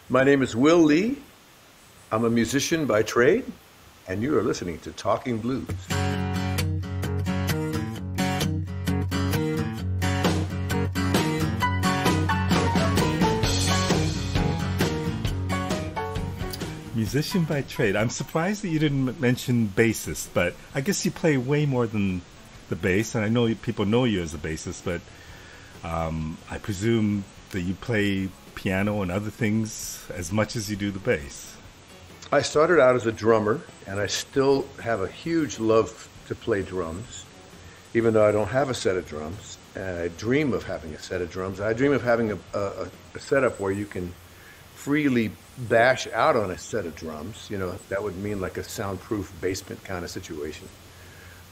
My name is Will Lee. I'm a musician by trade, and you are listening to Talking Blues. Musician by trade. I'm surprised that you didn't mention bassist, but I guess you play way more than the bass, and I know people know you as a bassist, but I presume that you play piano and other things as much as you do the bass. I started out as a drummer, and I still have a huge love to play drums, even though I don't have a set of drums. And I dream of having a set of drums. I dream of having a setup where you can freely bash out on a set of drums. That would mean like a soundproof basement kind of situation.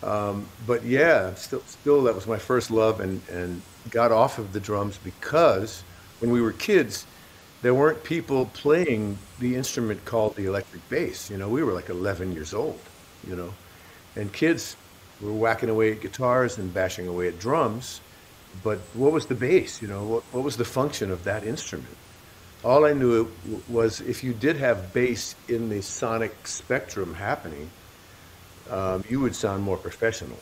But yeah, still, that was my first love, and got off of the drums because when we were kids, there weren't people playing the instrument called the electric bass. We were like 11 years old, you know, and kids were whacking away at guitars and bashing away at drums. But what was the bass? What was the function of that instrument? All I knew was if you did have bass in the sonic spectrum happening, you would sound more professional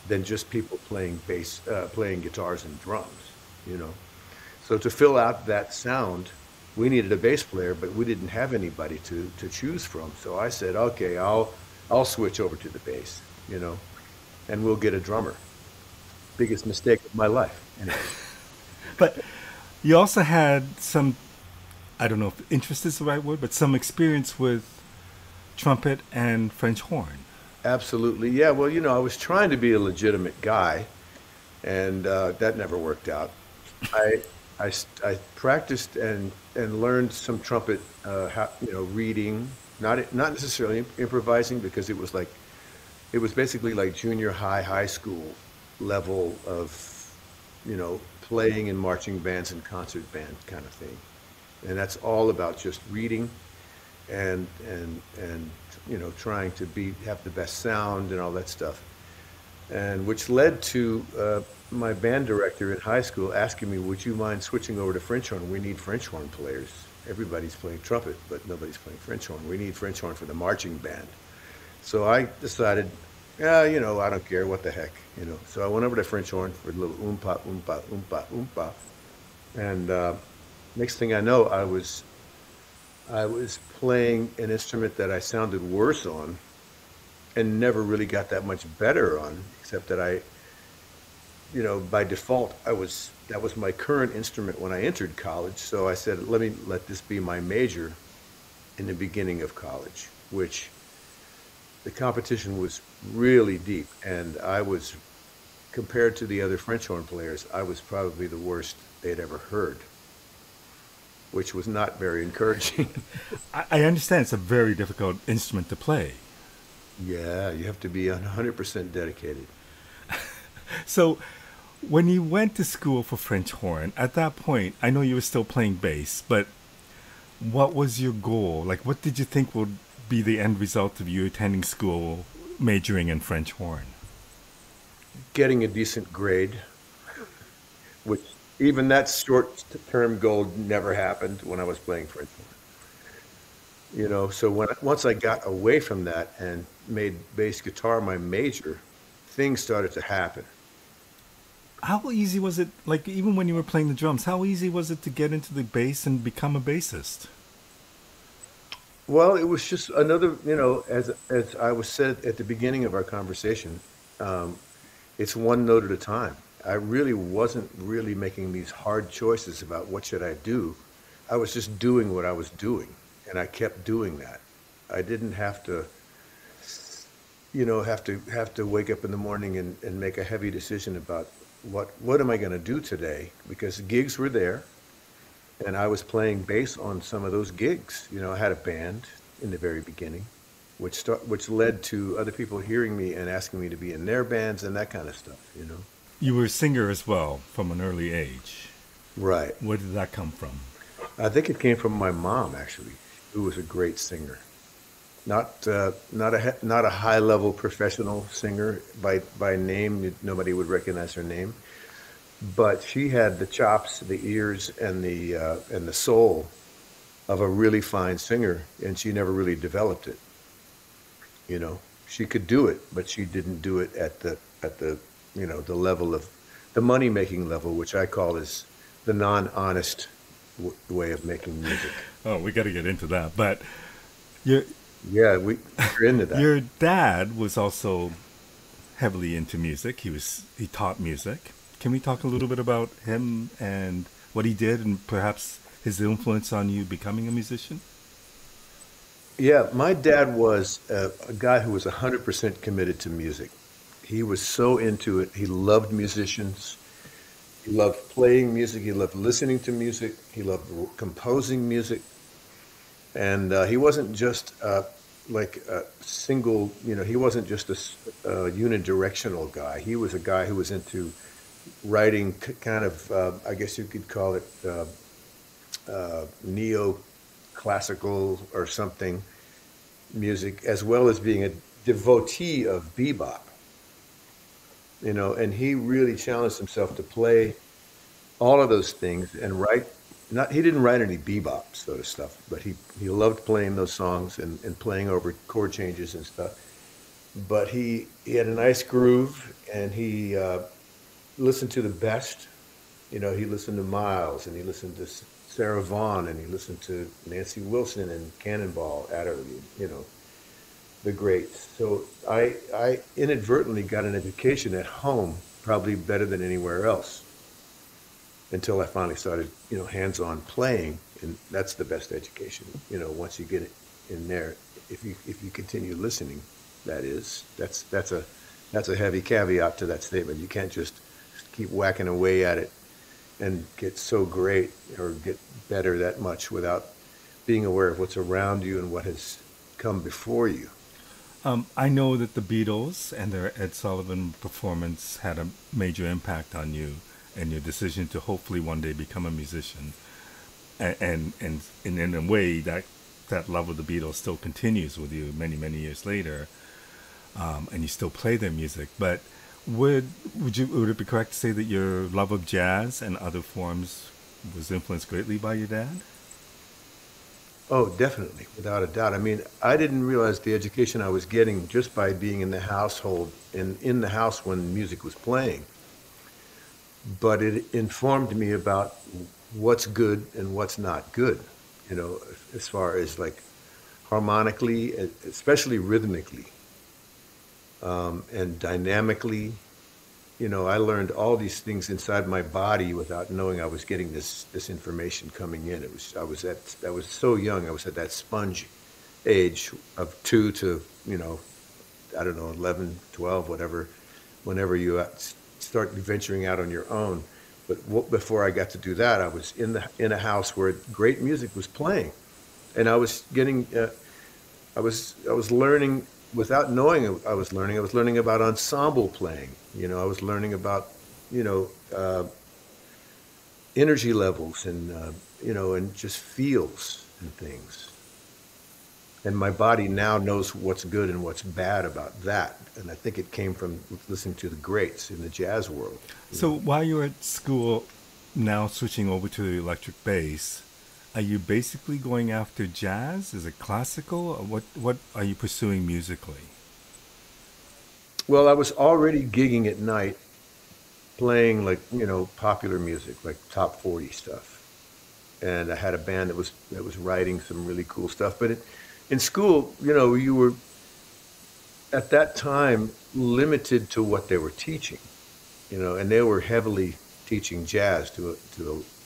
than just people playing bass, playing guitars and drums. You know, so to fill out that sound, we needed a bass player, but we didn't have anybody to choose from. So I said, okay, I'll switch over to the bass. And we'll get a drummer. Biggest mistake of my life. Anyway. But you also had some, I don't know if interest is the right word, but some experience with trumpet and French horn. Absolutely, yeah. Well, I was trying to be a legitimate guy, and that never worked out. I, I practiced and learned some trumpet, reading, not necessarily improvising, because it was basically like junior high school level of, playing in marching bands and concert band kind of thing. And that's all about just reading and trying to have the best sound and all that stuff. And which led to my band director in high school asking me, would you mind switching over to French horn? We need French horn players. Everybody's playing trumpet, but nobody's playing French horn. We need French horn for the marching band. So I decided, yeah, I don't care, what the heck. So I went over to French horn for a little oompa, oompa, oompa, oompa. And next thing I know, I was playing an instrument that I sounded worse on and never really got that much better on, except that by default, that was my current instrument when I entered college. So I said, let this be my major in the beginning of college, which the competition was really deep. And compared to the other French horn players, I was probably the worst they'd ever heard, which was not very encouraging. I understand it's a very difficult instrument to play. Yeah, you have to be 100% dedicated. So, when you went to school for French horn, at that point, I know you were still playing bass, but what was your goal? Like, what did you think would be the end result of you attending school majoring in French horn? Getting a decent grade, which even that short-term goal never happened when I was playing French horn. So once I got away from that and made bass guitar my major, things started to happen. How easy was it, like even when you were playing the drums, how easy was it to get into the bass and become a bassist? Well, it was just another, as I was said at the beginning of our conversation, um, it's one note at a time. I really wasn't really making these hard choices about what should I do. I was just doing what I was doing, and I kept doing that. I didn't have to wake up in the morning and make a heavy decision about what am I going to do today, because gigs were there, and I was playing bass on some of those gigs. I had a band in the very beginning, which led to other people hearing me and asking me to be in their bands and that kind of stuff. You were a singer as well from an early age. Right. Where did that come from? I think it came from my mom, actually, who was a great singer. Not a high level professional singer by name. Nobody would recognize her name, but she had the chops, the ears, and the soul of a really fine singer, and she never really developed it. You know, she could do it, but she didn't do it at the the level of the money making level, which I call is the non-honest way of making music. Oh, we got to get into that. But your Yeah, we're into that. your dad was also heavily into music. He taught music. Can we talk a little bit about him and what he did, and perhaps his influence on you becoming a musician? Yeah, my dad was a guy who was 100% committed to music. He was so into it. He loved musicians. He loved playing music. He loved listening to music. He loved composing music. And he wasn't just like a single, he wasn't just a unidirectional guy. He was a guy who was into writing kind of, I guess you could call it neo-classical or something music, as well as being a devotee of bebop, and he really challenged himself to play all of those things and write. Not he didn't write any bebop sort of stuff, but he loved playing those songs and playing over chord changes and stuff. But he had a nice groove, and he listened to the best. He listened to Miles, and he listened to Sarah Vaughan, and he listened to Nancy Wilson and Cannonball Adderley, the greats. So I inadvertently got an education at home, probably better than anywhere else, until I finally started, hands-on playing, and that's the best education. Once you get it in there, if you continue listening, that's a heavy caveat to that statement. You can't just keep whacking away at it and get so great or get better that much without being aware of what's around you and what has come before you. I know that the Beatles and their Ed Sullivan performance had a major impact on you and your decision to hopefully one day become a musician. And in a way, that love of the Beatles still continues with you many, many years later, and you still play their music. But would it be correct to say that your love of jazz and other forms was influenced greatly by your dad? Oh, definitely, without a doubt. I mean, I didn't realize the education I was getting just by being in the household and in the house when music was playing. But it informed me about what's good and what's not good, as far as like harmonically, especially rhythmically, and dynamically. I learned all these things inside my body without knowing I was getting this information coming in. I was so young. I was at that sponge age of 2 to, I don't know, 11, 12, whatever, whenever you start venturing out on your own. But before I got to do that, I was in a house where great music was playing, and I was getting, I was learning without knowing I was learning. I was learning about ensemble playing. I was learning about, you know, uh, energy levels and, and just feels and things. And my body now knows what's good and what's bad about that. And I think it came from listening to the greats in the jazz world. So while you're at school, now switching over to the electric bass, are you basically going after jazz? Is it classical? Or what are you pursuing musically? Well, I was already gigging at night, playing like, popular music, like top 40 stuff. And I had a band that was writing some really cool stuff. But in school, you were at that time limited to what they were teaching, and they were heavily teaching jazz to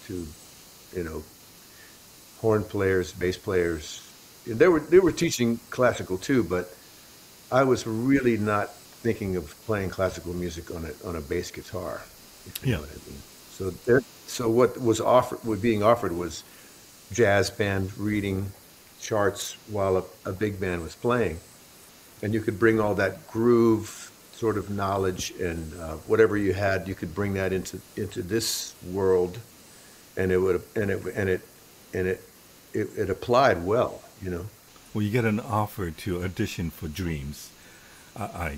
you know horn players, bass players. They were teaching classical too, but I was really not thinking of playing classical music on a bass guitar, if you know Yeah. what I mean. So what being offered was jazz band reading charts while a big band was playing, and you could bring all that groove sort of knowledge and whatever you had, you could bring that into this world, and it would and it applied well, Well, you get an offer to audition for Dreams, a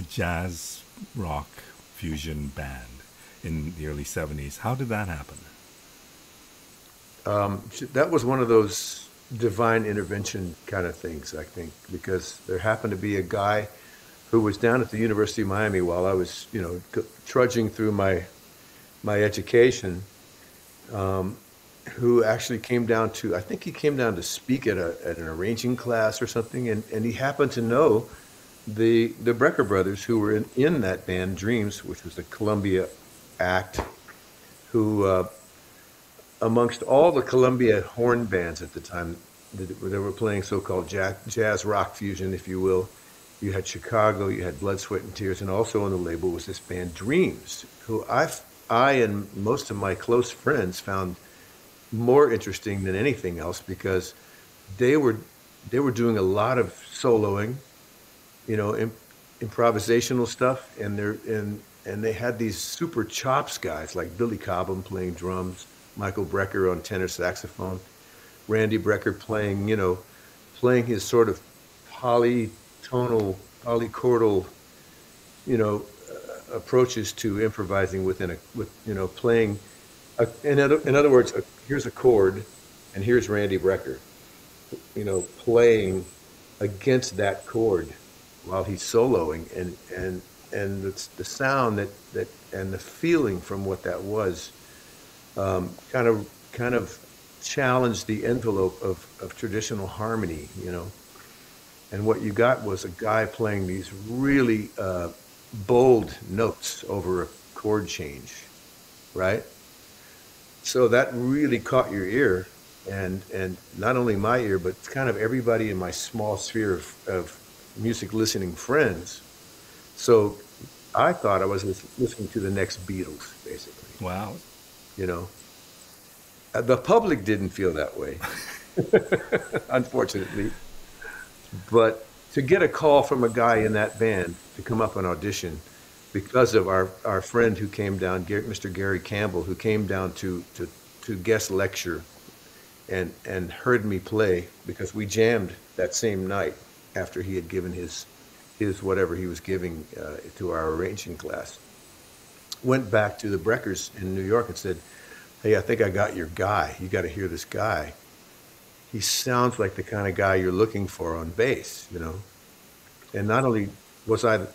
jazz rock fusion band in the early 70s. How did that happen? That was one of those. divine intervention kind of things, I think, because there happened to be a guy who was down at the University of Miami while I was, trudging through my education, who actually came down to, I think he came down to speak at an arranging class or something, and he happened to know the Brecker brothers who were in that band Dreams, which was the Columbia act, who amongst all the Columbia horn bands at the time that were playing so-called jazz rock fusion, if you will. You had Chicago, you had Blood, Sweat, and Tears, and also on the label was this band Dreams, who I and most of my close friends found more interesting than anything else because they were they were doing a lot of soloing, improvisational stuff, and they had these super chops guys like Billy Cobham playing drums, Michael Brecker on tenor saxophone, Randy Brecker playing, playing his sort of polytonal, polychordal, approaches to improvising playing. In other words, here's a chord, and here's Randy Brecker, playing against that chord while he's soloing, and it's the sound that and the feeling from what that was, kind of challenged the envelope of traditional harmony. And what you got was a guy playing these really bold notes over a chord change, right? So that really caught your ear, and not only my ear, but kind of everybody in my small sphere of music listening friends. So I thought I was listening to the next Beatles, basically. Wow. You know, the public didn't feel that way, unfortunately. But to get a call from a guy in that band to come up and audition because of our friend who came down, Mr. Gary Campbell, who came down to guest lecture and heard me play because we jammed that same night after he had given his whatever he was giving to our arranging class. Went back to the Breckers in New York and said, "Hey, I think I got your guy. You got to hear this guy. He sounds like the kind of guy you're looking for on bass." And not only was I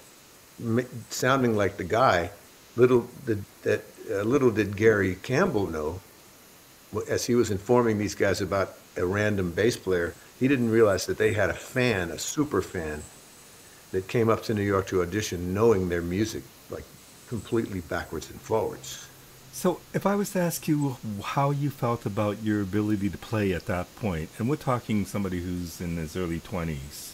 sounding like the guy, little did Gary Campbell know, as he was informing these guys about a random bass player, he didn't realize that they had a fan, a super fan, that came up to New York to audition, knowing their music like completely backwards and forwards. So, if I was to ask you how you felt about your ability to play at that point, and we're talking somebody who's in his early 20s,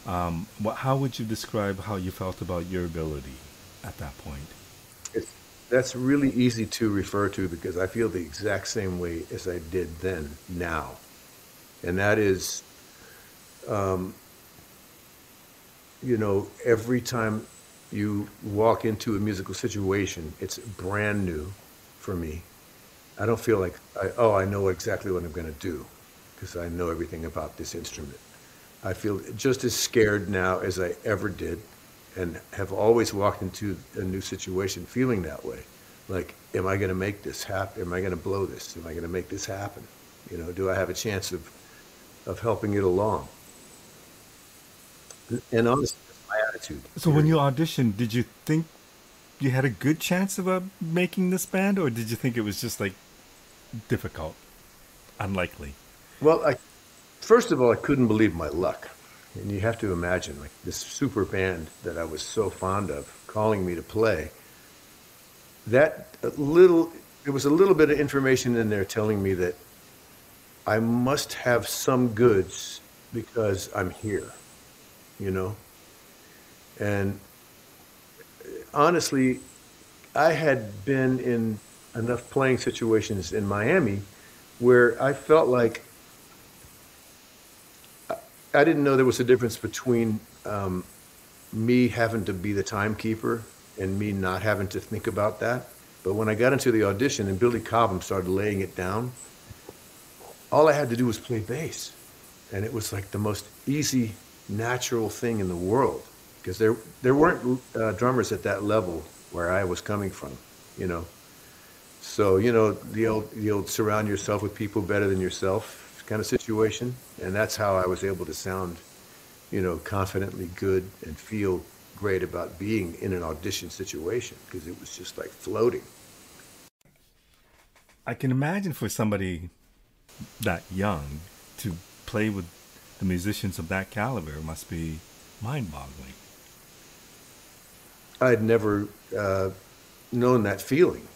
how would you describe how you felt about your ability at that point? That's really easy to refer to because I feel the exact same way as I did then, now. And that is, every time you walk into a musical situation, it's brand new for me. I don't feel like, I know exactly what I'm going to do because I know everything about this instrument. I feel just as scared now as I ever did and have always walked into a new situation feeling that way. Like, am I going to make this happen? Am I going to blow this? Am I going to make this happen? Do I have a chance of helping it along? And honestly, that's my attitude. So, when you auditioned, did you think you had a good chance of making this band, or did you think it was just like difficult, unlikely? Well, first of all, I couldn't believe my luck. And you have to imagine, like, this super band that I was so fond of calling me to play. There was a little bit of information in there telling me that I must have some goods because I'm here. And honestly, I had been in enough playing situations in Miami where I felt like I didn't know there was a difference between me having to be the timekeeper and me not having to think about that. But when I got into the audition and Billy Cobham started laying it down, all I had to do was play bass. And it was like the most easy, natural thing in the world because there weren't drummers at that level where I was coming from. So, the old surround yourself with people better than yourself kind of situation, and that's how I was able to sound, confidently good and feel great about being in an audition situation because it was just like floating. I can imagine for somebody that young to play with the musicians of that caliber must be mind-boggling. I'd never known that feeling.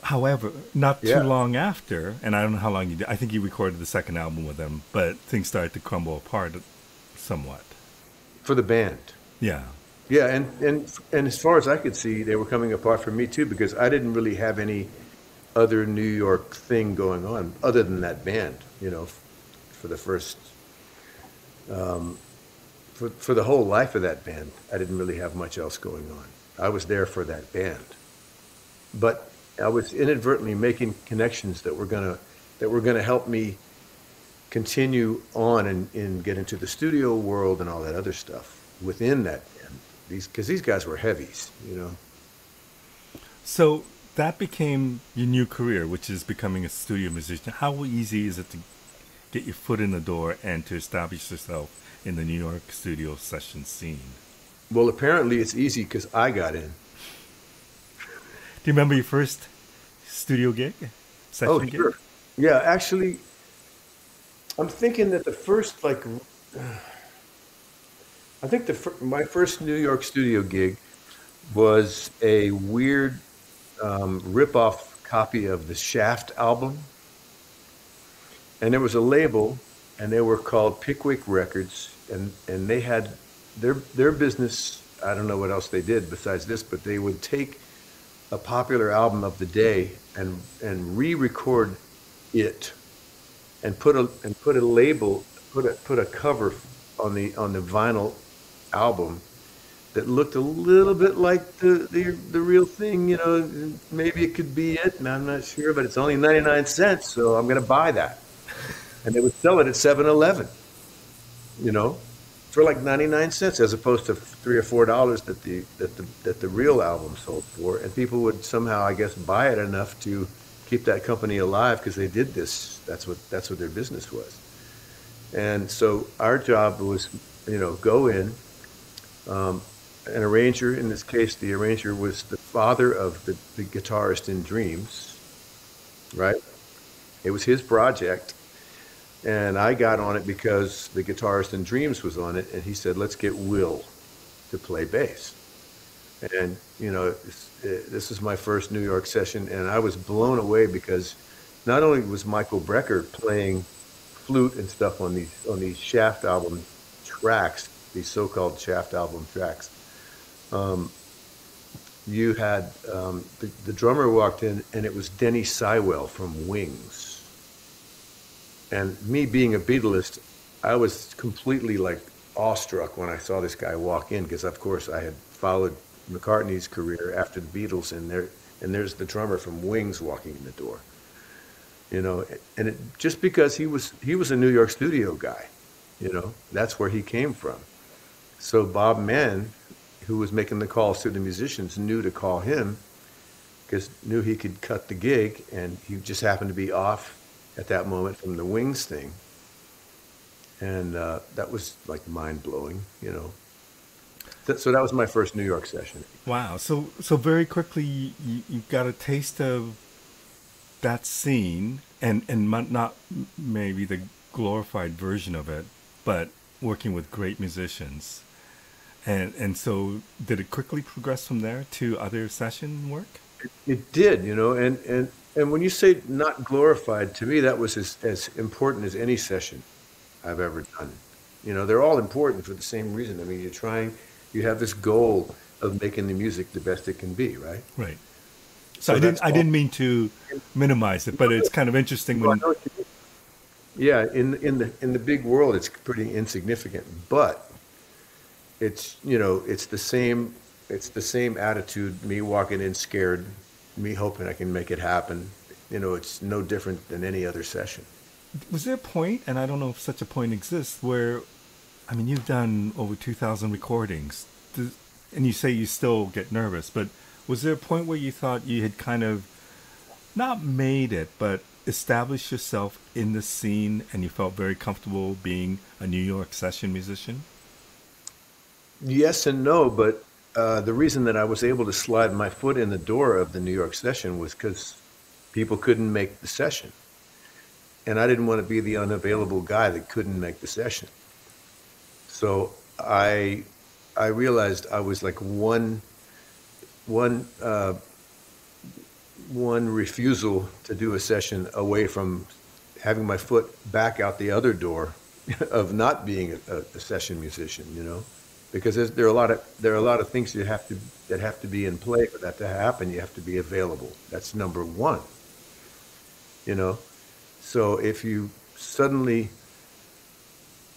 However, not too Yeah, long after, and I don't know how long you did, I think you recorded the second album with them, but things started to crumble apart somewhat. for the band. Yeah. Yeah, and as far as I could see, they were coming apart from me too because I didn't really have any other New York thing going on other than that band. For the first for the whole life of that band, I didn't really have much else going on. I was there for that band, but I was inadvertently making connections that were gonna help me continue on and get into the studio world and all that other stuff within that band. Because these guys were heavies. So that became your new career, which is becoming a studio musician. How easy is it to get your foot in the door and to establish yourself in the New York studio session scene? Well, apparently it's easy because I got in. Do you remember your first studio gig, Oh, session gig? sure. Yeah, actually, I'm thinking that the first I think my first New York studio gig was a weird rip-off copy of the Shaft album, and there was a label, and they were called Pickwick Records, and they had their business. I don't know what else they did besides this, but they would take a popular album of the day and re-record it and put a label, put a cover on the vinyl album that looked a little bit like the real thing. Maybe it could be it, and I'm not sure, but it's only 99 cents, so I'm going to buy that. And they would sell it at 7-Eleven, you know, for like 99 cents as opposed to $3 or $4 that the real album sold for. And people would somehow, I guess, buy it enough to keep that company alive because they did this. That's what their business was. And so our job was, go in. An arranger, in this case, the arranger was the father of the guitarist in Dreams, right? It was his project. And I got on it because the guitarist in Dreams was on it, and he said, "Let's get Will to play bass." And this is my first New York session, and I was blown away because not only was Michael Brecker playing flute and stuff on these Shaft album tracks, these so-called Shaft album tracks, you had the drummer walked in, and it was Denny Sywell from Wings. And me being a Beatlist, I was completely like awestruck when I saw this guy walk in because, of course, I had followed McCartney's career after the Beatles, and there's the drummer from Wings walking in the door. And just because he was a New York studio guy, that's where he came from. So Bob Mann, who was making the calls to the musicians, knew to call him because knew he could cut the gig, and he just happened to be off at that moment from the Wings thing, and that was like mind blowing. So that was my first New York session. Wow. So very quickly you got a taste of that scene and not maybe the glorified version of it, but working with great musicians. And so did it quickly progress from there to other session work? It did, and when you say not glorified, to me that was as important as any session I've ever done. They're all important for the same reason. I mean, you have this goal of making the music the best it can be, right? Right. So So that's I all. didn't mean to minimize it, but it's kind of interesting No, I when know what you mean. Yeah, in the big world, it's pretty insignificant, but it's the same attitude. Me walking in scared, me hoping I can make it happen. It's no different than any other session. was there a point, and I don't know if such a point exists, where I mean you've done over 2,000 recordings, and you say you still get nervous, but was there a point where you thought you had kind of not made it, but established yourself in the scene and you felt very comfortable being a New York session musician? Yes and no, but the reason that I was able to slide my foot in the door of the New York session was because people couldn't make the session. And I didn't want to be the unavailable guy that couldn't make the session. So I realized I was like one one refusal to do a session away from having my foot back out the other door of not being a session musician, you know, because there are a lot of things that have to be in play for that to happen. You have to be available. That's number one, you know. So if you suddenly,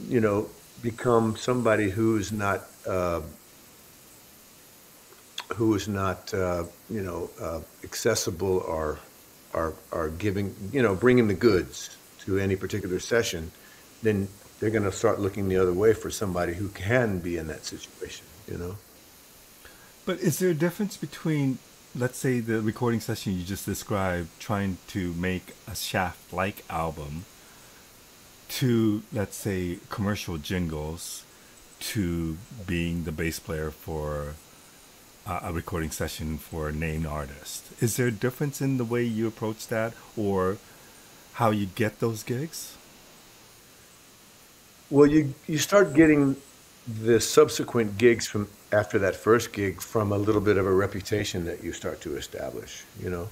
you know, become somebody who is not accessible or are giving, bringing the goods to any particular session, then they're going to start looking the other way for somebody who can be in that situation, you know? But is there a difference between, let's say, the recording session you just described, trying to make a Shaft like album, to, let's say, commercial jingles, to being the bass player for a recording session for a named artist? Is there a difference in the way you approach that or how you get those gigs? Well, you start getting the subsequent gigs from after that first gig from a little bit of a reputation that you start to establish, you know.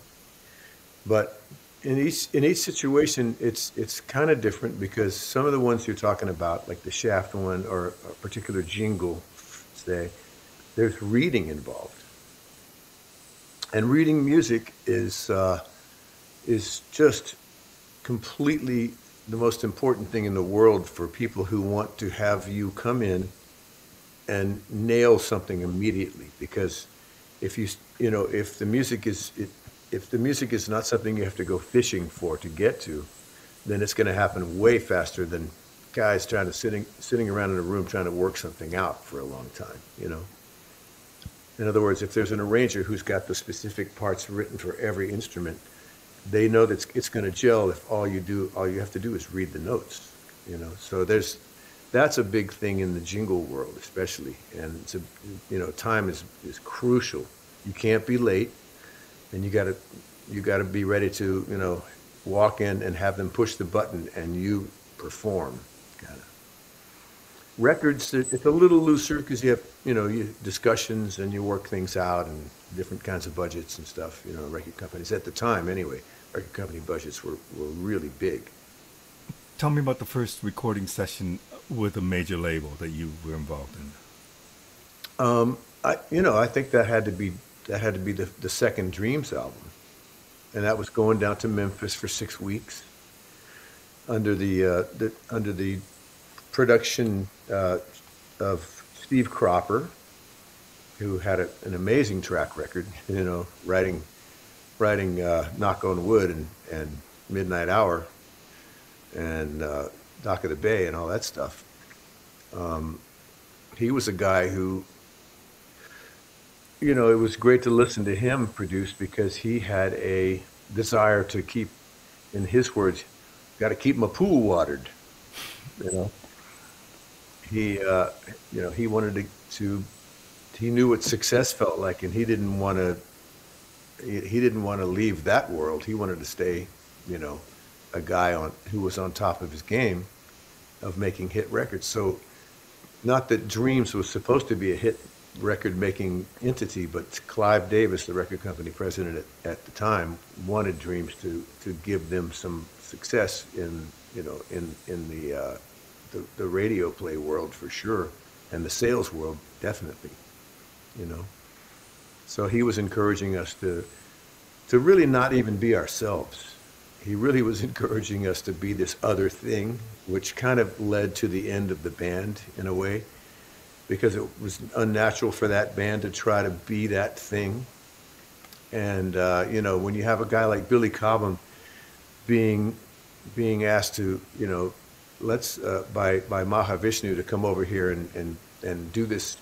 But in each situation, it's kind of different because some of the ones you're talking about, like the Shaft one or a particular jingle, say, there's reading involved, and reading music is just completely the most important thing in the world for people who want to have you come in and nail something immediately. Because if if the music if the music is not something you have to go fishing for to get to, then it's going to happen way faster than guys trying to sitting around in a room trying to work something out for a long time, you know. In other words, if there's an arranger who's got the specific parts written for every instrument, they know that it's going to gel if all you have to do is read the notes, you know. So that's a big thing in the jingle world, especially, and time is crucial. You can't be late, and you got to be ready to, walk in and have them push the button and you perform, kind of. Records, it's a little looser because you have, discussions and you work things out and different kinds of budgets and stuff, record companies at the time anyway. Record company budgets were really big. Tell me about the first recording session with a major label that you were involved in. I think that had to be the second Dreams album, and that was going down to Memphis for 6 weeks under the production of Steve Cropper, who had an amazing track record, writing Knock on Wood and Midnight Hour and Dock of the Bay and all that stuff. He was a guy who, it was great to listen to him produce because he had a desire to keep, in his words, got to keep my pool watered. You know, he wanted he knew what success felt like, and he didn't want to leave that world. He wanted to stay, a guy who was on top of his game of making hit records. So, not that Dreams was supposed to be a hit record-making entity, but Clive Davis, the record company president at the time, wanted Dreams to give them some success in the radio play world for sure, and the sales world definitely. So he was encouraging us to really not even be ourselves. He really was encouraging us to be this other thing, which kind of led to the end of the band in a way, because it was unnatural for that band to try to be that thing. And when you have a guy like Billy Cobham being asked to, let's by Mahavishnu to come over here and do this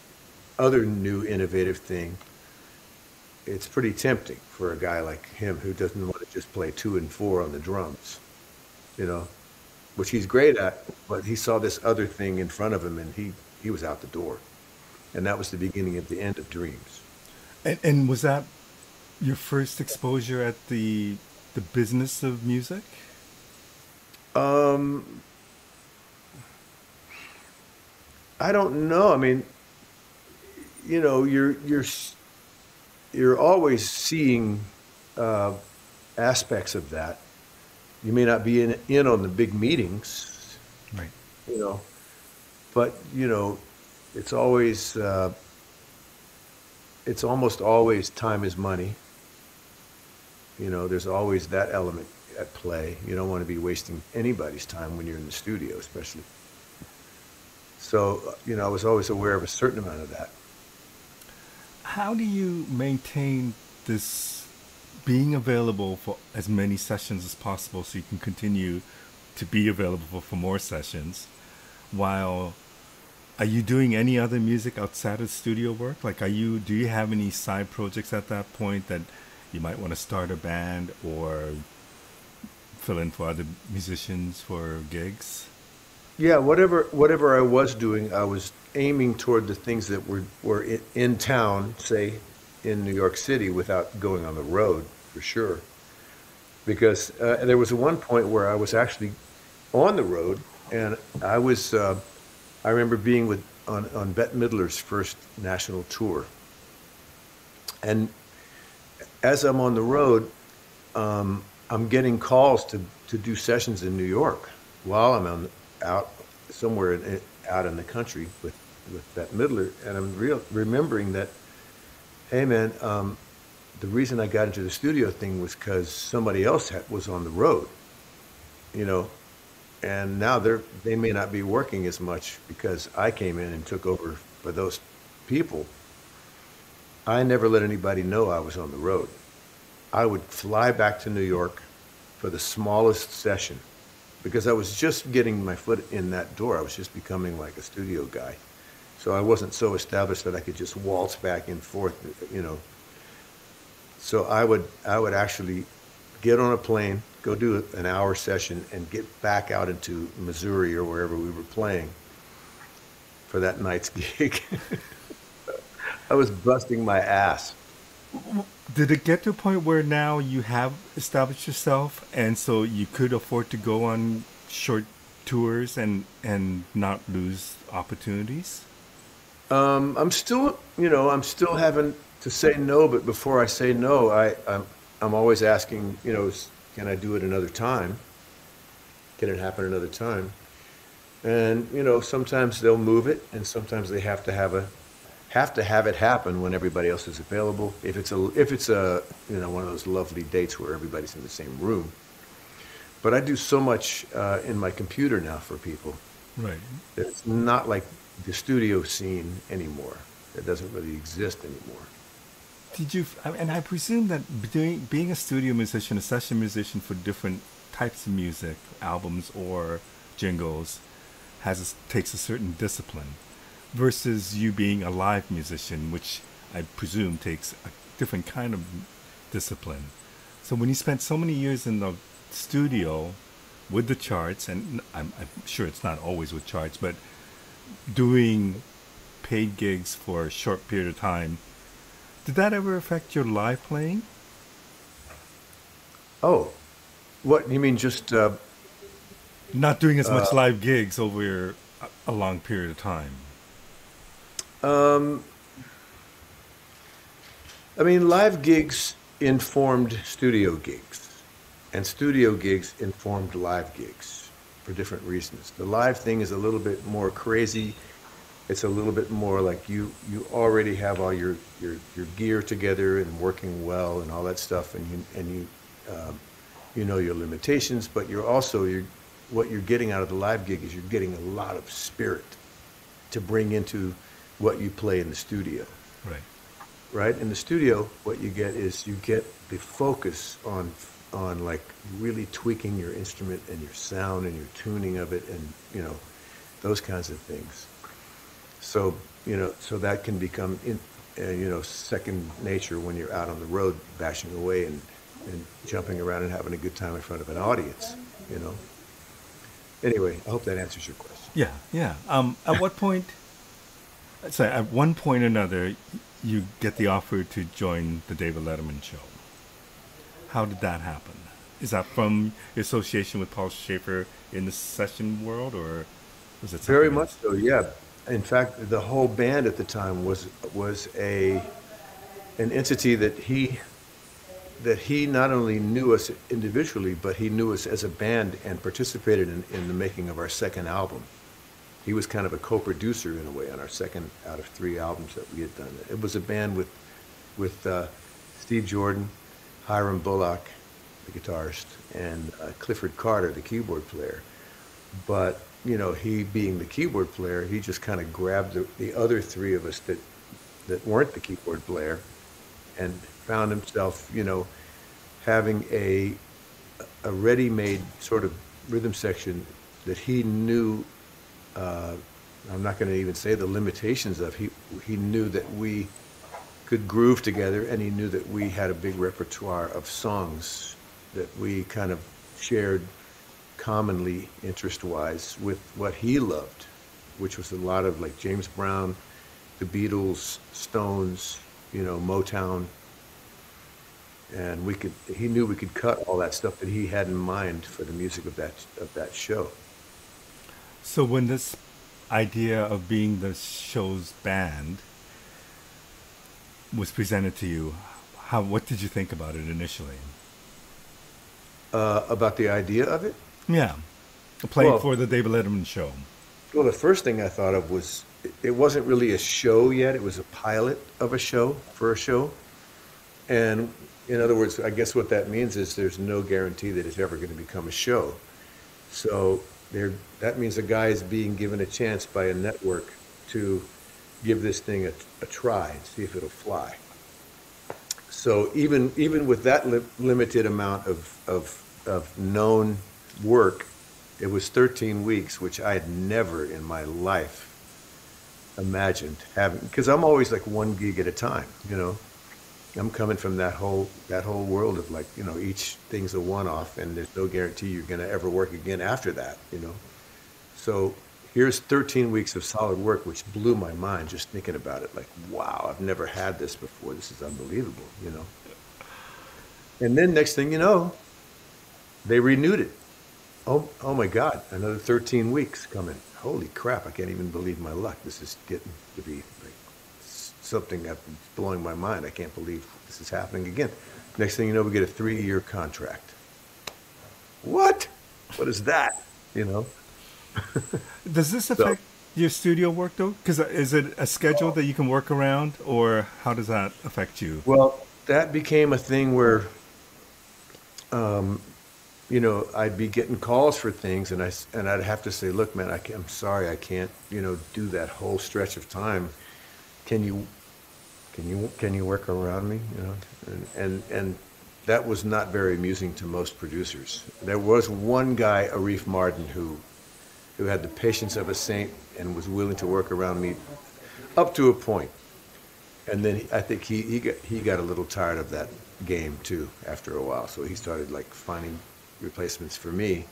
other new innovative thing, it's pretty tempting for a guy like him who doesn't want to just play 2 and 4 on the drums, you know, which he's great at, but he saw this other thing in front of him and he was out the door. And that was the beginning of the end of Dreams. And was that your first exposure at the business of music? Um, I don't know. I mean, you're always seeing uh, aspects of that. You may not be in on the big meetings, Right. you know, but it's always it's almost always time is money. There's always that element at play. You don't want to be wasting anybody's time when you're in the studio, especially. So, I was always aware of a certain amount of that. How do you maintain this being available for as many sessions as possible so you can continue to be available for more sessions while are you doing any other music outside of studio work? Like do you have any side projects at that point that you might want to start a band or fill in for other musicians for gigs? Yeah, whatever I was doing, I was aiming toward the things that were in town, say in New York City, without going on the road for sure. Because there was one point where I was actually on the road, and I remember being on Bette Midler's first national tour, and as I'm on the road, I'm getting calls to do sessions in New York while I'm out somewhere out in the country with Bette Midler, and I'm remembering that, hey man, the reason I got into the studio thing was because somebody else was on the road, you know, and now they may not be working as much because I came in and took over for those people. I never let anybody know I was on the road. I would fly back to New York for the smallest session because I was just getting my foot in that door. I was just becoming like a studio guy. So I wasn't so established that I could just waltz back and forth, you know. So I would actually get on a plane, go do an hour session, and get back out into Missouri or wherever we were playing for that night's gig. I was busting my ass. Did it get to a point where now you have established yourself and so you could afford to go on short tours and not lose opportunities? I'm still having to say no, but before I say no, I'm always asking, can I do it another time? Can it happen another time? And, sometimes they'll move it, and sometimes they have it happen when everybody else is available. If it's a one of those lovely dates where everybody's in the same room. But I do so much in my computer now for people. Right. It's not like the studio scene anymore. It doesn't really exist anymore. And I presume that being a studio musician, a session musician for different types of music, albums or jingles, takes a certain discipline, versus you being a live musician, which I presume takes a different kind of discipline. So when you spent so many years in the studio with the charts, and I'm sure it's not always with charts, but doing paid gigs for a short period of time, did that ever affect your live playing? Oh, what you mean? Just Not doing as much live gigs over a long period of time. um, I mean, live gigs informed studio gigs, and studio gigs informed live gigs for different reasons. The live thing is a little bit more crazy. It's a little bit more like you already have all your gear together and working well and all that stuff, and you know your limitations, but what you're getting out of the live gig is you're getting a lot of spirit to bring into what you play in the studio. Right. Right? In the studio, what you get is you get the focus on like really tweaking your instrument and your sound and your tuning of it, and those kinds of things. So so that can become second nature when you're out on the road bashing away and and jumping around and having a good time in front of an audience, you know. Anyway, I hope that answers your question. Yeah, yeah. At what point? So at one point or another, you get the offer to join the David Letterman show. How did that happen? Is that from your association with Paul Schaefer in the session world, or was it Very something much else? so, yeah. In fact, the whole band at the time was a an entity that he not only knew us individually, but he knew us as a band and participated in the making of our second album. He was kind of a co-producer in a way on our second out of three albums that we had done. It was a band with Steve Jordan, Hiram Bullock, the guitarist, and Clifford Carter, the keyboard player. But you know, he being the keyboard player, he just kind of grabbed the other three of us that weren't the keyboard player, and found himself, you know, having a ready-made sort of rhythm section that he knew. Uh, I'm not going to even say the limitations of. He knew that we could groove together, and he knew that we had a big repertoire of songs that we kind of shared commonly interest-wise with what he loved, which was a lot of like James Brown, the Beatles, Stones, you know, Motown, and he knew we could cut all that stuff that he had in mind for the music of that show. So when this idea of being the show's band was presented to you, what did you think about it initially? About the idea of it? Yeah, playing Well, for the David Letterman show. well, the first thing I thought of was it wasn't really a show yet. It was a pilot of a show for a show. And in other words, I guess what that means is there's no guarantee that it's ever going to become a show. So that means a guy is being given a chance by a network to give this thing a try and see if it'll fly. So even with that limited amount of known work, it was 13 weeks, which I had never in my life imagined having, because I'm always like one gig at a time, you know. I'm coming from that whole world of like, you know, each thing's a one-off and there's no guarantee you're going to ever work again after that, you know. So here's 13 weeks of solid work, which blew my mind just thinking about it. Like, wow, I've never had this before. This is unbelievable, you know. And then next thing you know, they renewed it. Oh my God, another 13 weeks coming. Holy crap, I can't even believe my luck. This is getting to be like something that's blowing my mind. I can't believe this is happening again. Next thing you know, we get a 3-year contract. What? What is that? You know? Does this So, affect your studio work though? Because is it a schedule that you can work around, or how does that affect you? well, that became a thing where, you know, I'd be getting calls for things, and I'd have to say, look, man, I'm sorry, I can't, you know, do that whole stretch of time. Can you can you work around me? You know, and that was not very amusing to most producers. There was one guy, Arif Martin, who had the patience of a saint and was willing to work around me up to a point. And then I think he got a little tired of that game too after a while. So he started like finding replacements for me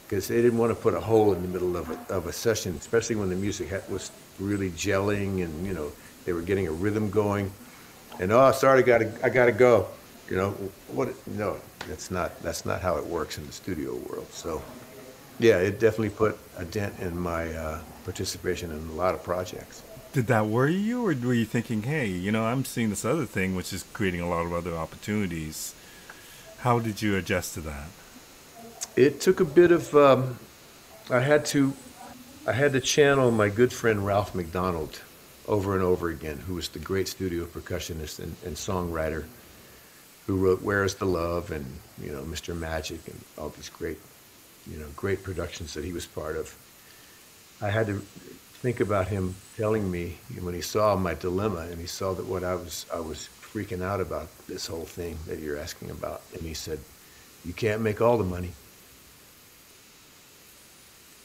because they didn't want to put a hole in the middle of a session, especially when the music was really gelling and you know they were getting a rhythm going. And oh, sorry, I gotta go. You know what? No, that's not how it works in the studio world. So yeah, it definitely put a dent in my participation in a lot of projects. Did that worry you, or were you thinking, hey, I'm seeing this other thing which is creating a lot of other opportunities? How did you adjust to that? It took a bit of I had to I had to channel my good friend Ralph McDonald over and over again, who was the great studio percussionist and songwriter who wrote "Where's the Love" and Mr. Magic and all these great productions that he was part of. I had to think about him telling me when he saw my dilemma and he saw that what I was freaking out about this whole thing that you're asking about, and he said, "You can't make all the money."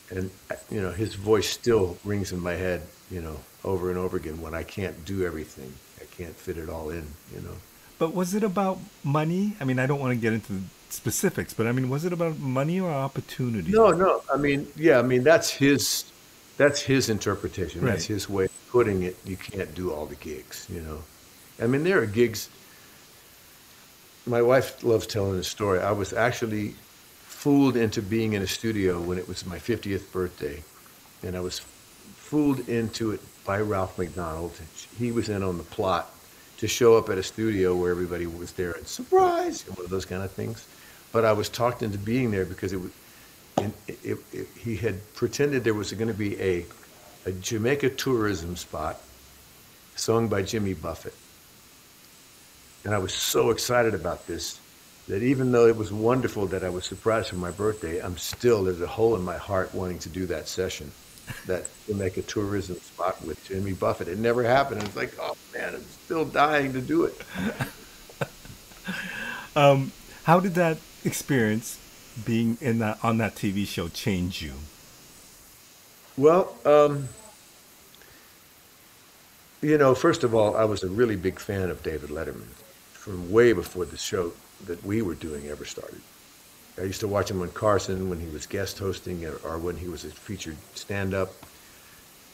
And his voice still rings in my head, over and over again when I can't do everything. I can't fit it all in. But was it about money? I mean, I don't want to get into the specifics, but I mean, was it about money or opportunity? No, no. I mean, yeah, I mean that's his interpretation. That's Right. his way of putting it. You can't do all the gigs, you know. I mean, there are gigs. My wife loves telling this story. I was actually fooled into being in a studio when it was my 50th birthday, and I was fooled into it by Ralph McDonald. He was in on the plot to show up at a studio where everybody was there and surprise, one of those kind of things. But I was talked into being there because he had pretended there was going to be a Jamaica tourism spot sung by Jimmy Buffett. And I was so excited about this that even though it was wonderful that I was surprised for my birthday, there's a hole in my heart wanting to do that session, that Jamaica tourism spot with Jimmy Buffett. It never happened. It's like, oh man, I'm still dying to do it. How did that experience being in that on that TV show change you? Well, first of all, I was a really big fan of David Letterman from way before the show that we were doing ever started. I used to watch him on Carson when he was guest hosting or when he was a featured stand-up,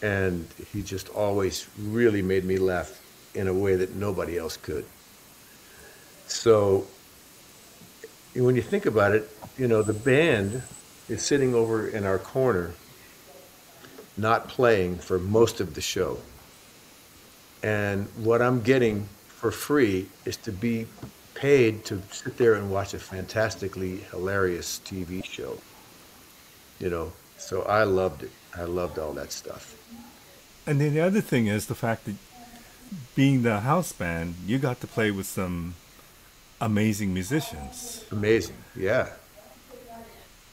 and he just always really made me laugh in a way that nobody else could. So when you think about it, the band is sitting over in our corner, not playing for most of the show. And what I'm getting for free is to be paid to sit there and watch a fantastically hilarious TV show. So I loved it. I loved all that stuff. And then the other thing is the fact that being the house band, you got to play with some amazing musicians. Amazing. Yeah.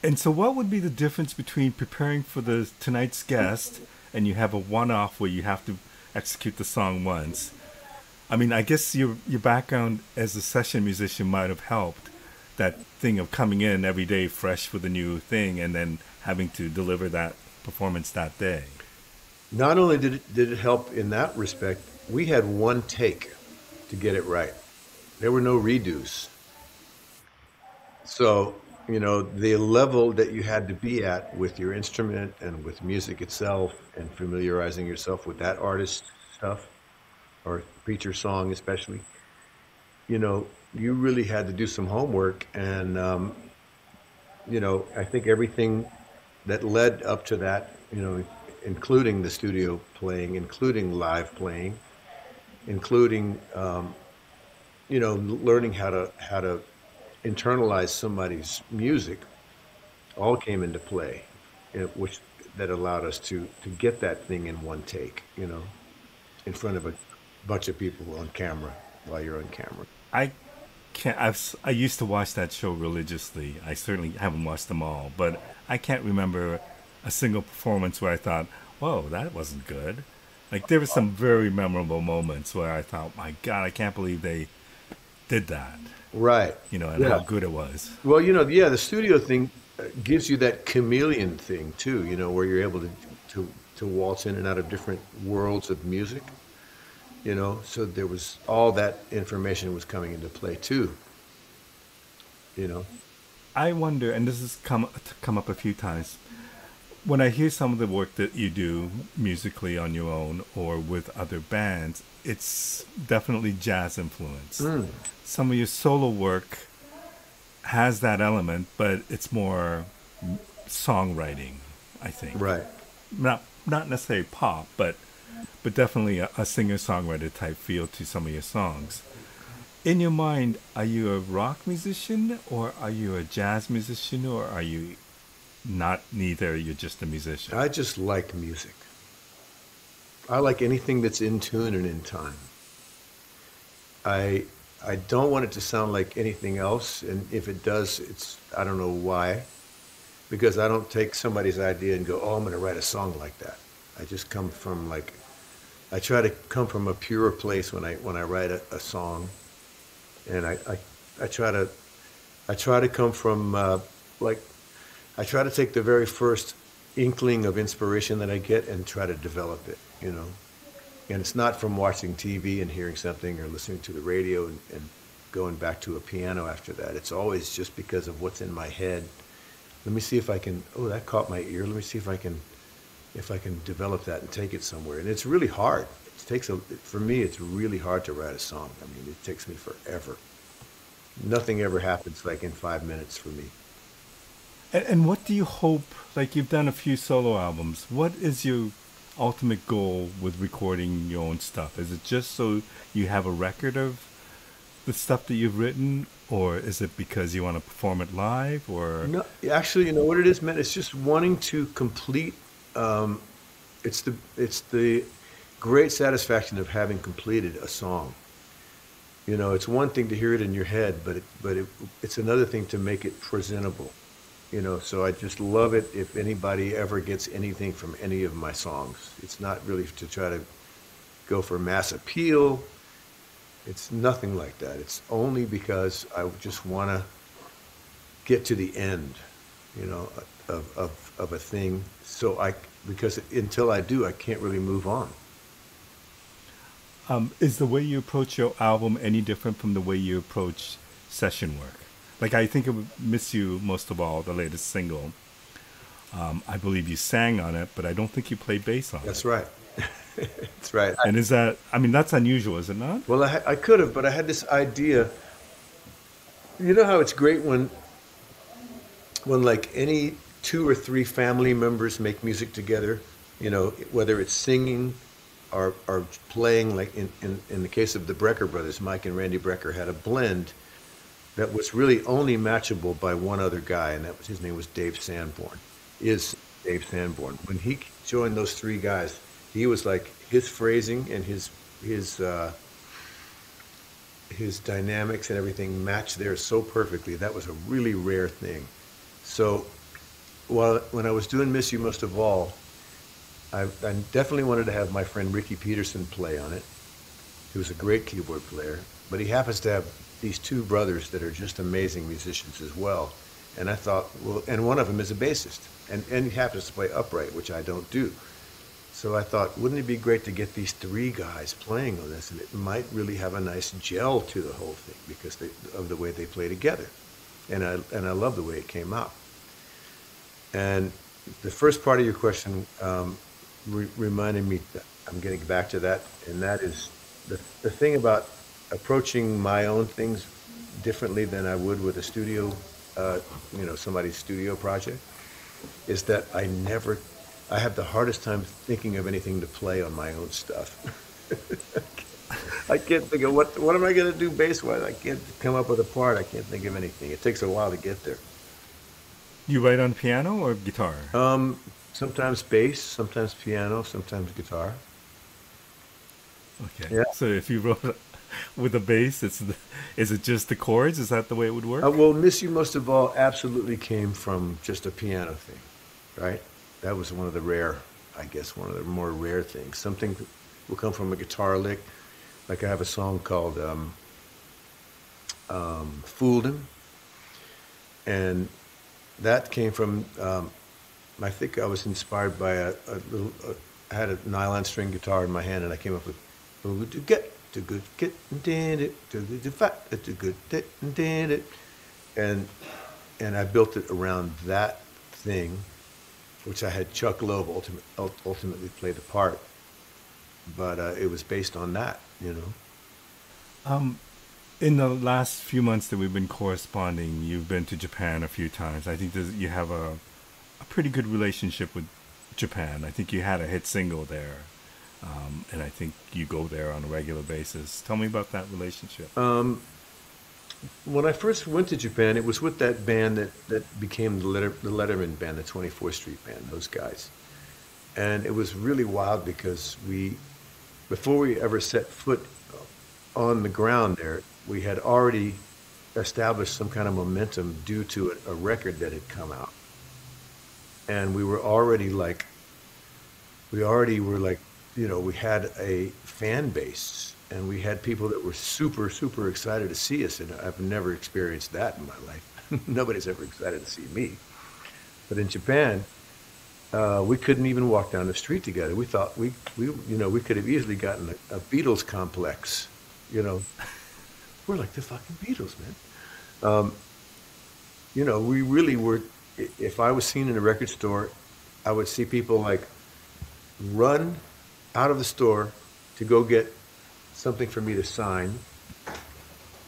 And so, what would be the difference between preparing for the tonight's guest and you have a one-off where you have to execute the song once? I mean, I guess your background as a session musician might have helped that thing of coming in every day fresh with a new thing and then having to deliver that performance that day. Not only did it help in that respect, we had one take to get it right. There were no redos. So, the level that you had to be at with your instrument and with music itself and familiarizing yourself with that artist's stuff or feature song especially, you really had to do some homework. And, I think everything that led up to that, including the studio playing, including live playing, including, learning how to internalize somebody's music, all came into play, which that allowed us to get that thing in one take, in front of a bunch of people on camera while you're on camera. I can't. I used to watch that show religiously. I certainly haven't watched them all, but I can't remember a single performance where I thought, "Whoa, that wasn't good." Like there were some very memorable moments where I thought, "My God, I can't believe they did that." Right. And Yeah. how good it was. Well, yeah, the studio thing gives you that chameleon thing too, where you're able to waltz in and out of different worlds of music, so there was all that information was coming into play too, you know. I wonder, and this has come up a few times, when I hear some of the work that you do musically on your own or with other bands, it's definitely jazz influenced. Mm. Some of your solo work has that element, but it's more songwriting, I think. Right. Not necessarily pop, but definitely a singer-songwriter type feel to some of your songs. In your mind, are you a rock musician or are you a jazz musician or are you not neither, you're just a musician? I just like music. I like anything that's in tune and in time. I I don't want it to sound like anything else, and if it does, I don't know why, because I don't take somebody's idea and go, oh, I'm going to write a song like that. I just come from I try to come from a pure place when I write a song, and I try to come from I try to take the very first inkling of inspiration that I get and try to develop it, you know. And it's not from watching TV and hearing something or listening to the radio and going back to a piano after that. It's always just because of what's in my head. Let me see if I can, oh, that caught my ear. Let me see if I can develop that and take it somewhere. And it's really hard. It takes for me, it's really hard to write a song. I mean, it takes me forever. Nothing ever happens like in 5 minutes for me. And what do you hope? Like you've done a few solo albums. What is your ultimate goal with recording your own stuff? Is it just so you have a record of the stuff that you've written, or is it because you want to perform it live? Or No, actually, you know what it is, man? It's just wanting to complete. It's the great satisfaction of having completed a song. You know, it's one thing to hear it in your head, it's another thing to make it presentable. You know, so I just love it if anybody ever gets anything from any of my songs. It's not really to try to go for mass appeal. It's nothing like that. It's only because I just want to get to the end, you know, of a thing. Because until I do, I can't really move on. is the way you approach your album any different from the way you approach session work? Like I think of "Miss You" most of all, the latest single. I believe you sang on it, but I don't think you played bass on it. That's right. That's right. And is that? I mean, that's unusual, is it not? Well, I could have, but I had this idea. You know how it's great when like any two or three family members make music together, you know, whether it's singing or playing, like in the case of the Brecker brothers, Mike and Randy Brecker had a blend that was really only matchable by one other guy, and that was his name was Dave Sanborn. Is Dave Sanborn. When he joined those three guys, he was like his phrasing and his dynamics and everything matched theirs so perfectly. That was a really rare thing. So when I was doing "Miss You" most of all, I definitely wanted to have my friend Ricky Peterson play on it. He was a great keyboard player, but he happens to have these two brothers that are just amazing musicians as well. And I thought, well, and one of them is a bassist, and he happens to play upright, which I don't do. So I thought, wouldn't it be great to get these three guys playing on this, and it might really have a nice gel to the whole thing because of the way they play together. And I love the way it came out. And the first part of your question reminded me that I'm getting back to that, and that is the thing about approaching my own things differently than I would with a studio, somebody's studio project, is that I have the hardest time thinking of anything to play on my own stuff. I can't think of what am I going to do bass-wise? I can't come up with a part. I can't think of anything. It takes a while to get there. You write on piano or guitar? Sometimes bass, sometimes piano, sometimes guitar. Okay. Yeah. So if you wrote with a bass, is it just the chords? Is that the way it would work? Well, "Miss You" most of all absolutely came from just a piano thing, right? That was one of the more rare things. Something will come from a guitar lick. Like I have a song called "Fooled Him," and that came from. I think I was inspired by I had a nylon string guitar in my hand, and I came up with to get to good get did it to good fat to good did it, and I built it around that thing, which I had Chuck Loeb ultimately play the part, but it was based on that, you know. In the last few months that we've been corresponding, you've been to Japan a few times. I think you have a pretty good relationship with Japan. I think you had a hit single there, and I think you go there on a regular basis. Tell me about that relationship. When I first went to Japan, it was with that band that became the Letterman band, the 24th Street band, those guys. And it was really wild because before we ever set foot on the ground there, we had already established some kind of momentum due to a record that had come out. And we already were like, you know, we had a fan base. And we had people that were super, super excited to see us, and I've never experienced that in my life. Nobody's ever excited to see me. But in Japan, we couldn't even walk down the street together. We thought we could have easily gotten a Beatles complex, you know. we're like the fucking Beatles, man. Um, we really were. If I was seen in a record store, I would see people like run out of the store to go get something for me to sign.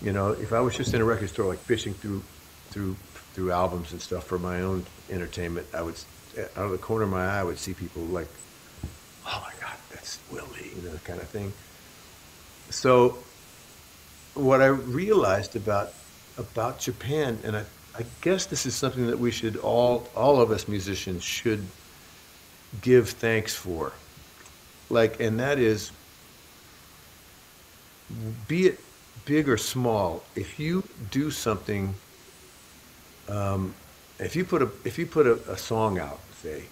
If I was just in a record store, like fishing through through albums and stuff for my own entertainment, I would, out of the corner of my eye, I would see people like, "Oh my God, that's Willie," kind of thing. So what I realized about Japan, and I guess this is something that we should all of us musicians should give thanks for. Like, and that is, be it big or small, if you do something, um, if you put a song out, say,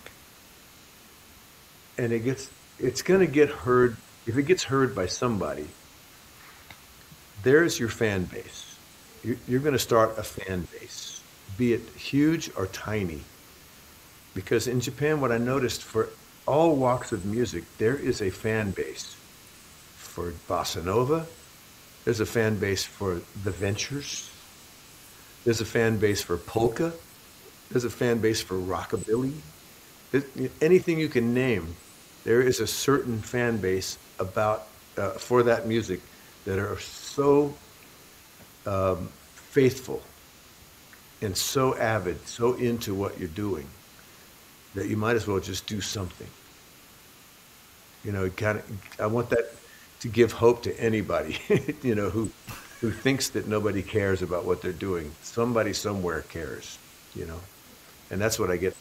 and it's gonna get heard. If it gets heard by somebody, there's your fan base. You're going to start a fan base, be it huge or tiny. Because in Japan, what I noticed, for all walks of music, there is a fan base for bossa nova. There's a fan base for the Ventures. There's a fan base for polka. There's a fan base for rockabilly. Anything you can name, there is a certain fan base for that music that are so faithful and so avid, so into what you're doing, that you might as well just do something. I want that to give hope to anybody, who thinks that nobody cares about what they're doing. Somebody somewhere cares, and that's what I get.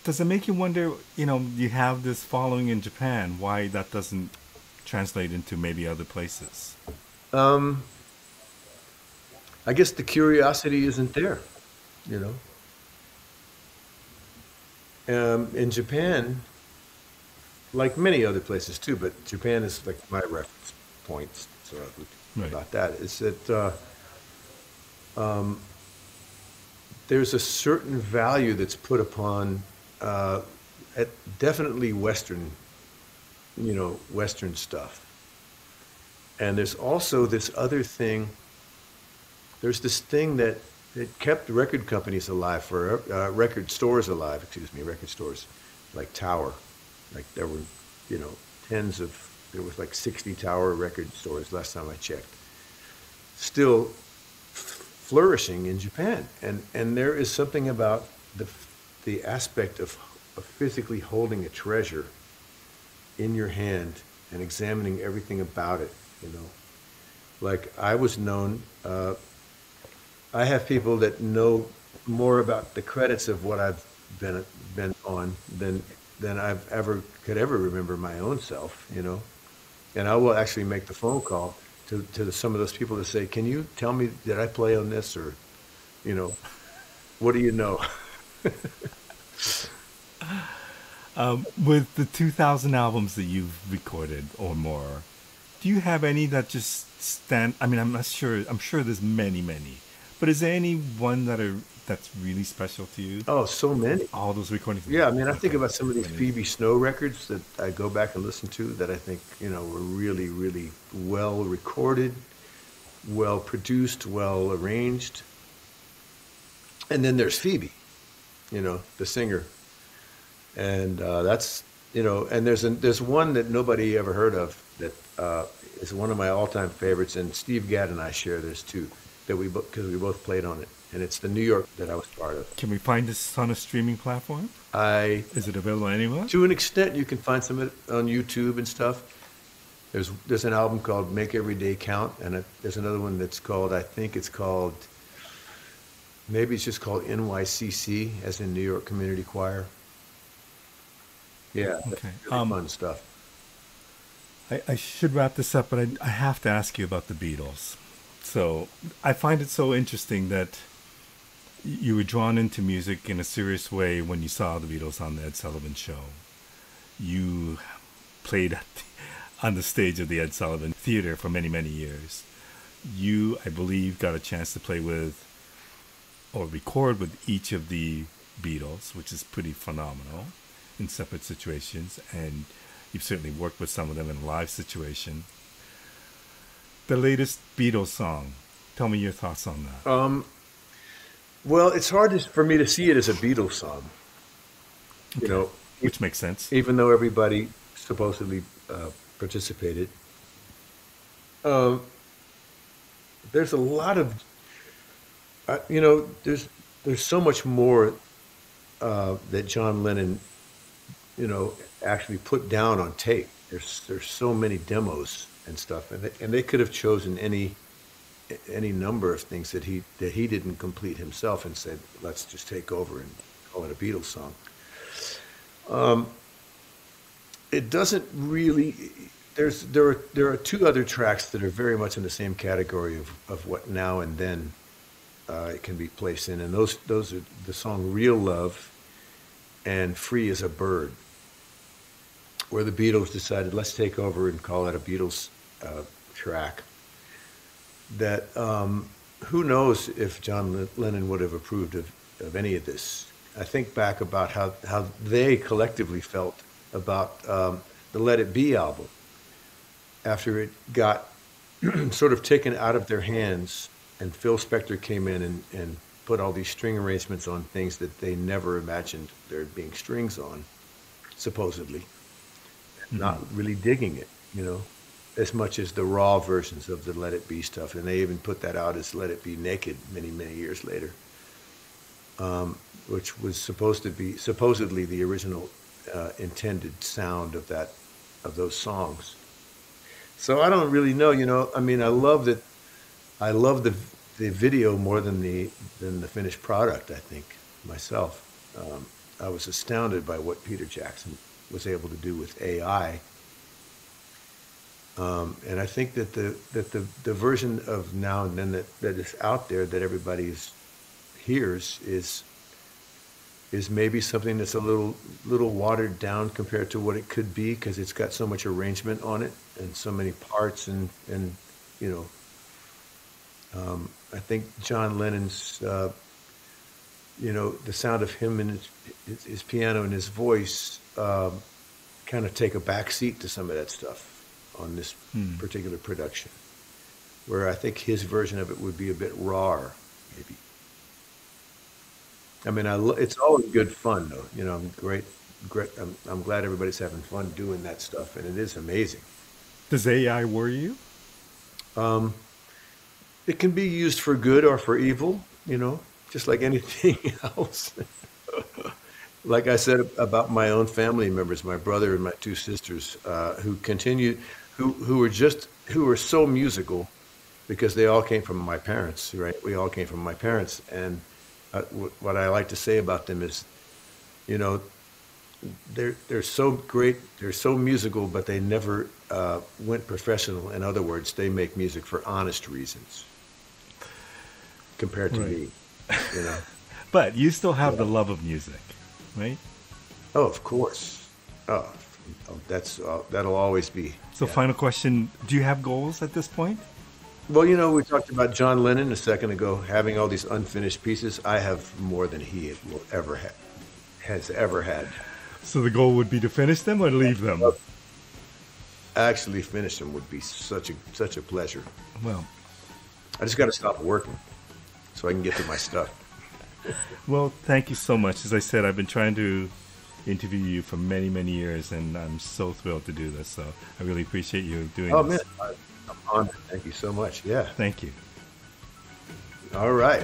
Does it make you wonder, you have this following in Japan, why that doesn't translate into maybe other places? Um, I guess the curiosity isn't there, you know. In Japan, like many other places too, but Japan is like my reference point. So Right. about that is that um, there's a certain value that's put upon uh, definitely Western stuff. And there's also this other thing. There's this thing that kept record companies alive for record stores alive. Excuse me, record stores like Tower. Like there were, you know, tens of there was like 60 Tower record stores last time I checked. Still flourishing in Japan, and there is something about the aspect of physically holding a treasure in your hand and examining everything about it. You know, like I was known. I have people that know more about the credits of what I've been on than I've ever remember my own self. You know, and I will actually make the phone call to some of those people to say, "Can you tell me did I play on this or, you know, what do you know?" With the 2,000 albums that you've recorded or more, do you have any that just stand? I mean, I'm not sure. I'm sure there's many, many. But is there any one that's really special to you? Oh, so many. All those recordings. Yeah, I mean, I think Okay. about some of these What is- Phoebe Snow records that I go back and listen to that I think, you know, were really, really well recorded, well produced, well arranged. And then there's Phoebe, you know, the singer. And that's, you know, and there's one that nobody ever heard of that is one of my all-time favorites, and Steve Gadd and I share this too, that because we both played on it, and it's the New York that I was part of. Can we find this on a streaming platform? I Is it available anywhere? To an extent, you can find some of it on YouTube and stuff. There's an album called Make Every Day Count, and there's another one that's called, I think it's called, maybe it's just called NYCC, as in New York Community Choir. Yeah, that's Okay. really fun stuff. I should wrap this up, but I have to ask you about the Beatles. So I find it so interesting that you were drawn into music in a serious way when you saw the Beatles on the Ed Sullivan Show. You played on the stage of the Ed Sullivan Theater for many, many years. You, I believe, got a chance to play with or record with each of the Beatles, which is pretty phenomenal in separate situations. And you've certainly worked with some of them in a live situation. The latest Beatles song, Tell me your thoughts on that. Well, it's hard for me to see it as a Beatles song. You Okay, know, e- which makes sense. even though everybody supposedly participated. Um, there's a lot of, there's so much more that John Lennon, you know, actually put down on tape. There's so many demos and stuff, and they could have chosen any number of things that he didn't complete himself and said, let's just take over and call it a Beatles song. It doesn't really. There are two other tracks that are very much in the same category of what now and then it can be placed in, and those are the song "Real Love" and "Free as a Bird," where the Beatles decided let's take over and call it a Beatles track. That who knows if John Lennon would have approved of any of this. I think back about how they collectively felt about the Let It Be album after it got sort of taken out of their hands, and Phil Spector came in and put all these string arrangements on things that they never imagined there being strings on, supposedly, not really digging it, as much as the raw versions of the Let It Be stuff. And they even put that out as Let It Be Naked many, many years later, which was supposed to be supposedly the original intended sound of those songs. So I don't really know, I mean, I love that. I love the video more than the finished product. I think myself, I was astounded by what Peter Jackson was able to do with AI, and I think that the version of Now and Then that is out there that everybody hears is maybe something that's a little watered down compared to what it could be, because it's got so much arrangement on it and so many parts and you know I think John Lennon's the sound of him and his piano and his voice kind of take a back seat to some of that stuff on this Hmm. particular production, where I think his version of it would be a bit raw, maybe. I mean, it's all in good fun, though. Great. I'm glad everybody's having fun doing that stuff, and it is amazing. Does AI worry you? Um, it can be used for good or for evil, just like anything else. Like I said about my own family members, my brother and my two sisters, who were so musical because they all came from my parents, right? We all came from my parents, and what I like to say about them is, you know, they're so great, they're so musical, but they never went professional. In other words, they make music for honest reasons compared to Right. me, you know. But you still have the Yeah. love of music, right? Oh, of course. Oh, that'll always be. So, Yeah. final question: do you have goals at this point? Well, we talked about John Lennon a second ago, having all these unfinished pieces. I have more than he will ever has ever had. So the goal would be to finish them or leave them. Well, actually, finish them would be such a pleasure. Well, I just got to stop working so I can get to my stuff. well, thank you so much. As I said, I've been trying to interview you for many, many years, and I'm so thrilled to do this. So I really appreciate you doing Oh man, this. I'm honored. Thank you so much. Yeah. Thank you. All right.